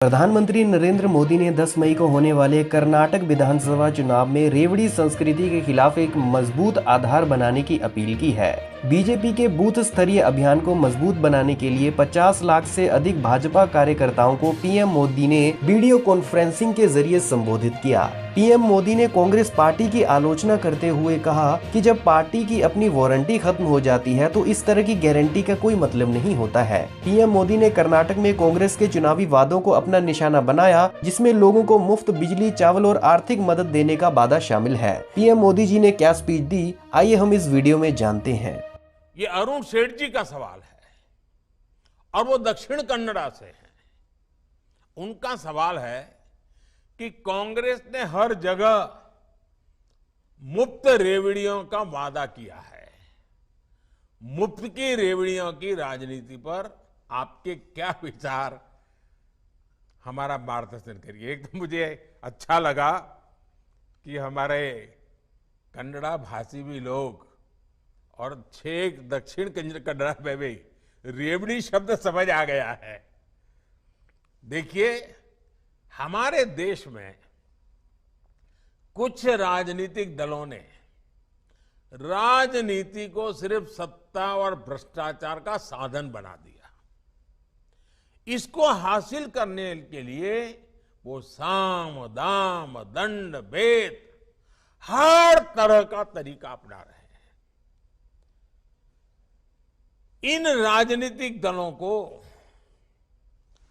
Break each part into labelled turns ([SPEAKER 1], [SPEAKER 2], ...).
[SPEAKER 1] प्रधानमंत्री नरेंद्र मोदी ने 10 मई को होने वाले कर्नाटक विधानसभा चुनाव में रेवड़ी संस्कृति के खिलाफ एक मजबूत आधार बनाने की अपील की है। बीजेपी के बूथ स्तरीय अभियान को मजबूत बनाने के लिए 50 लाख से अधिक भाजपा कार्यकर्ताओं को पीएम मोदी ने वीडियो कॉन्फ्रेंसिंग के जरिए संबोधित किया। पीएम मोदी ने कांग्रेस पार्टी की आलोचना करते हुए कहा कि जब पार्टी की अपनी वारंटी खत्म हो जाती है तो इस तरह की गारंटी का कोई मतलब नहीं होता है। पीएम मोदी ने कर्नाटक में कांग्रेस के चुनावी वादों को अपना निशाना बनाया, जिसमें लोगों को मुफ्त बिजली, चावल और आर्थिक मदद देने का वादा शामिल है। पीएम मोदी जी ने क्या स्पीच दी, आइए हम इस वीडियो में जानते हैं।
[SPEAKER 2] ये अरुण सेठ जी का सवाल है और वो दक्षिण कन्नड़ा से हैं। उनका सवाल है कि कांग्रेस ने हर जगह मुफ्त रेवड़ियों का वादा किया है। मुफ्त की रेवड़ियों की राजनीति पर आपके क्या विचार, हमारा मार्गदर्शन करिए। एक तो मुझे अच्छा लगा कि हमारे कन्नड़ा भाषी भी लोग और 6 दक्षिण कन्नड़ा में भी रेवड़ी शब्द समझ आ गया है। देखिए, हमारे देश में कुछ राजनीतिक दलों ने राजनीति को सिर्फ सत्ता और भ्रष्टाचार का साधन बना दिया। इसको हासिल करने के लिए वो साम, दाम, दंड, भेद हर तरह का तरीका अपना रहे हैं। इन राजनीतिक दलों को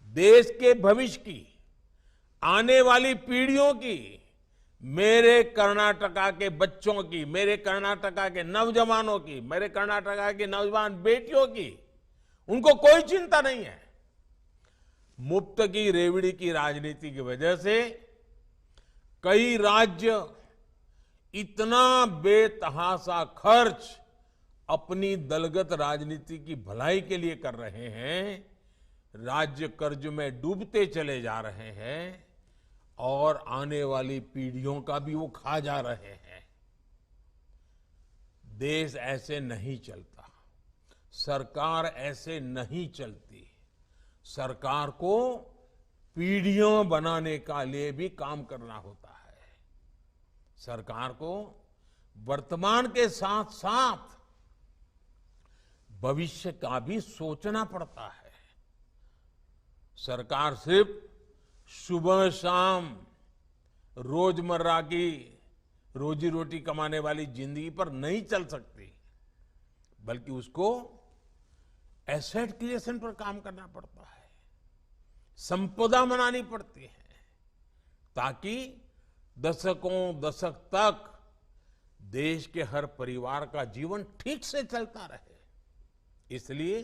[SPEAKER 2] देश के भविष्य की, आने वाली पीढ़ियों की, मेरे कर्नाटका के बच्चों की, मेरे कर्नाटका के नौजवानों की, मेरे कर्नाटका की नौजवान बेटियों की, उनको कोई चिंता नहीं है। मुफ्त की रेवड़ी की राजनीति की वजह से कई राज्य इतना बेतहाशा खर्च अपनी दलगत राजनीति की भलाई के लिए कर रहे हैं, राज्य कर्ज में डूबते चले जा रहे हैं और आने वाली पीढ़ियों का भी वो खा जा रहे हैं। देश ऐसे नहीं चलता, सरकार ऐसे नहीं चलती। सरकार को पीढ़ियों बनाने का लिए भी काम करना होता है। सरकार को वर्तमान के साथ साथ भविष्य का भी सोचना पड़ता है। सरकार सिर्फ सुबह शाम रोजमर्रा की रोजी रोटी कमाने वाली जिंदगी पर नहीं चल सकती, बल्कि उसको एसेट क्रिएशन पर काम करना पड़ता है, संपदा बनानी पड़ती है, ताकि दशकों दशक तक देश के हर परिवार का जीवन ठीक से चलता रहे। इसलिए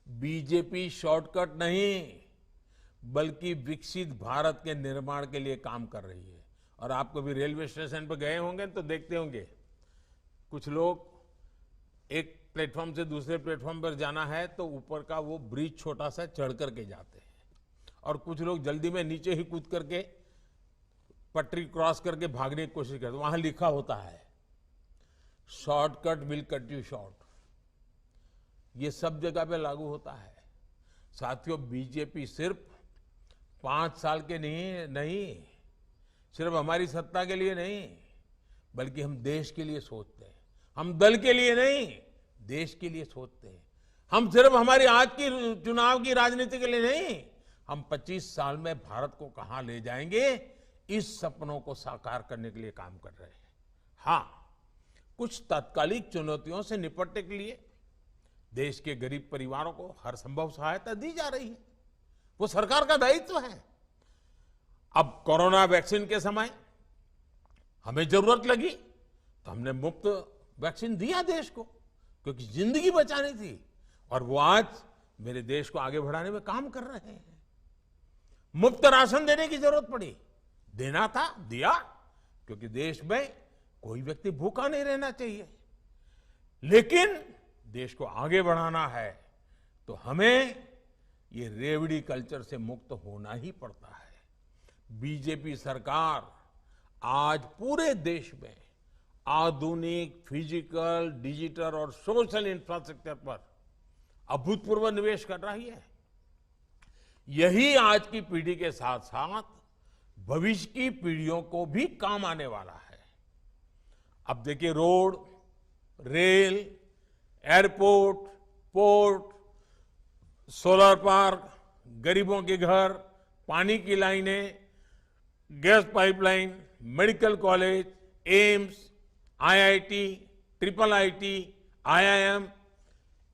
[SPEAKER 2] बीजेपी शॉर्टकट नहीं, बल्कि विकसित भारत के निर्माण के लिए काम कर रही है। और आप कभी रेलवे स्टेशन पर गए होंगे तो देखते होंगे, कुछ लोग एक प्लेटफॉर्म से दूसरे प्लेटफॉर्म पर जाना है तो ऊपर का वो ब्रिज छोटा सा चढ़ करके जाते हैं, और कुछ लोग जल्दी में नीचे ही कूद करके पटरी क्रॉस करके भागने की कोशिश करते। वहां लिखा होता है, shortcut will cut you short. ये सब जगह पे लागू होता है। साथियों, बीजेपी सिर्फ 5 साल के नहीं, सिर्फ हमारी सत्ता के लिए नहीं, बल्कि हम देश के लिए सोचते हैं। हम दल के लिए नहीं, देश के लिए सोचते हैं। हम सिर्फ हमारी आज की चुनाव की राजनीति के लिए नहीं, हम 25 साल में भारत को कहां ले जाएंगे, इस सपनों को साकार करने के लिए काम कर रहे हैं। हाँ, कुछ तात्कालिक चुनौतियों से निपटने के लिए देश के गरीब परिवारों को हर संभव सहायता दी जा रही है, वो सरकार का दायित्व है। अब कोरोना वैक्सीन के समय हमें जरूरत लगी तो हमने मुफ्त वैक्सीन दिया देश को, क्योंकि जिंदगी बचानी थी, और वो आज मेरे देश को आगे बढ़ाने में काम कर रहे हैं। मुफ्त राशन देने की जरूरत पड़ी, देना था, दिया, क्योंकि देश में कोई व्यक्ति भूखा नहीं रहना चाहिए। लेकिन देश को आगे बढ़ाना है तो हमें ये रेवड़ी कल्चर से मुक्त होना ही पड़ता है। बीजेपी सरकार आज पूरे देश में आधुनिक फिजिकल, डिजिटल और सोशल इंफ्रास्ट्रक्चर पर अभूतपूर्व निवेश कर रही है। यही आज की पीढ़ी के साथ साथ भविष्य की पीढ़ियों को भी काम आने वाला है। अब देखिए, road, rail, airport, port, solar park, गरीबों के घर, पानी की लाइनें, gas pipeline, medical college, AIIMS, IIT, triple IT, IIM,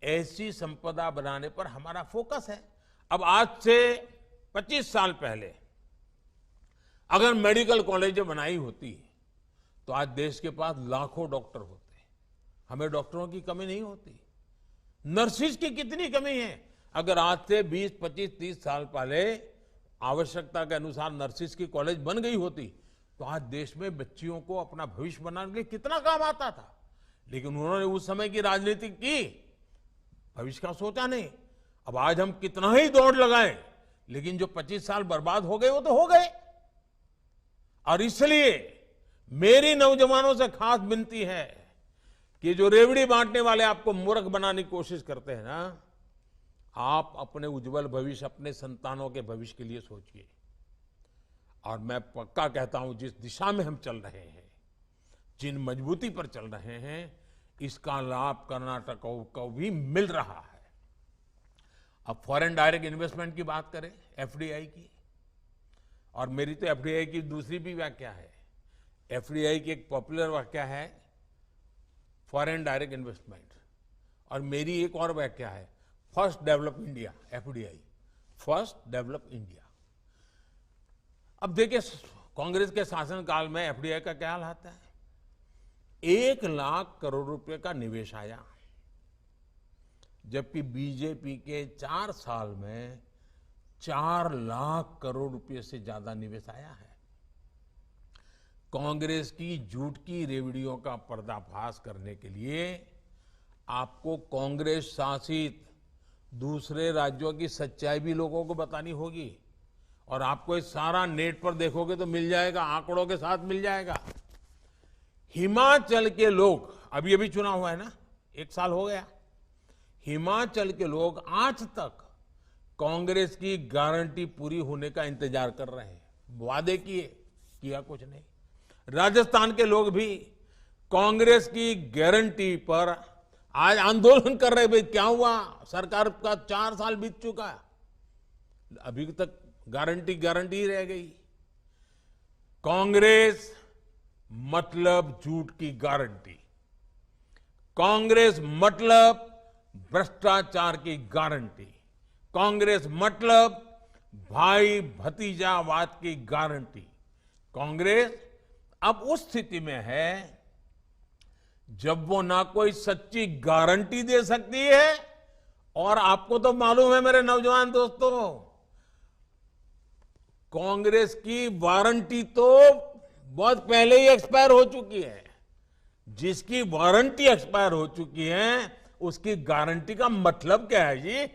[SPEAKER 2] ऐसी संपदा बनाने पर हमारा फोकस है। अब आज से 25 साल पहले अगर मेडिकल कॉलेजें बनाई होती तो आज देश के पास लाखों डॉक्टर होते। हमें डॉक्टरों की कमी नहीं होती। नर्सिस की कितनी कमी है। अगर आज से 20, 25, 30 साल पहले आवश्यकता के अनुसार नर्सिस की कॉलेज बन गई होती तो आज देश में बच्चियों को अपना भविष्य बनाने के लिए कितना काम आता था। लेकिन उन्होंने उस समय की राजनीति की, भविष्य का सोचा नहीं। अब आज हम कितना ही दौड़ लगाएं, लेकिन जो 25 साल बर्बाद हो गए वो तो हो गए। और इसलिए मेरी नौजवानों से खास विनती है कि जो रेवड़ी बांटने वाले आपको मूर्ख बनाने की कोशिश करते हैं ना, आप अपने उज्जवल भविष्य, अपने संतानों के भविष्य के लिए सोचिए। और मैं पक्का कहता हूं, जिस दिशा में हम चल रहे हैं, जिन मजबूती पर चल रहे हैं, इसका लाभ कर्नाटक को भी मिल रहा है। अब फॉरेन डायरेक्ट इन्वेस्टमेंट की बात करें, एफडीआई की, और मेरी तो एफडीआई की दूसरी भी व्याख्या है। एफडीआई की एक पॉपुलर व्याख्या है फॉरेन डायरेक्ट इन्वेस्टमेंट, और मेरी एक और व्याख्या है first develop India, FDI, first develop India. अब देखिए, कांग्रेस के शासनकाल में एफडीआई का क्या हाल आता है। 1 लाख करोड़ रुपए का निवेश आया, जबकि बीजेपी के 4 साल में 4 लाख करोड़ रुपए से ज्यादा निवेश आया है। कांग्रेस की झूठ की रेवड़ियों का पर्दाफाश करने के लिए आपको कांग्रेस शासित दूसरे राज्यों की सच्चाई भी लोगों को बतानी होगी। और आपको ये सारा नेट पर देखोगे तो मिल जाएगा, आंकड़ों के साथ मिल जाएगा। हिमाचल के लोग, अभी अभी चुनाव हुआ है ना, 1 साल हो गया, हिमाचल के लोग आज तक कांग्रेस की गारंटी पूरी होने का इंतजार कर रहे हैं। वादे किया कुछ नहीं। राजस्थान के लोग भी कांग्रेस की गारंटी पर आज आंदोलन कर रहे। भाई क्या हुआ, सरकार का 4 साल बीत चुका है, अभी तक गारंटी ही रह गई। कांग्रेस मतलब झूठ की गारंटी, कांग्रेस मतलब भ्रष्टाचार की गारंटी, कांग्रेस मतलब भाई भतीजावाद की गारंटी। कांग्रेस अब उस स्थिति में है जब वो ना कोई सच्ची गारंटी दे सकती है, और आपको तो मालूम है मेरे नौजवान दोस्तों, कांग्रेस की वारंटी तो बहुत पहले ही एक्सपायर हो चुकी है। जिसकी वारंटी एक्सपायर हो चुकी है, उसकी गारंटी का मतलब क्या है जी?